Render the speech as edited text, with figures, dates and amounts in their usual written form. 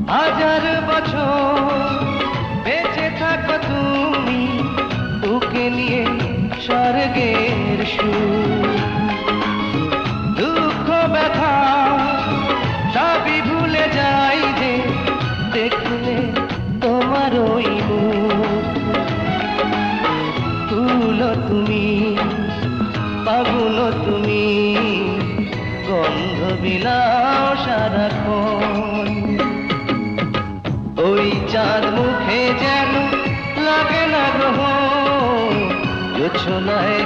হাজার বছর বেঁচে থাকো তুমি বুকে নিয়ে স্বর্গের সুর। দুঃখ ব্যথা সবই ভুলে যাই যে দেখলে তোমার ওই মুখ। ফুল তুমি, ফাগুন তুমি, গন্ধ বিলাও সারাক্ষণ। ওই চাঁদ মুখে যেন লাগে না গ্রহ, জোছনায়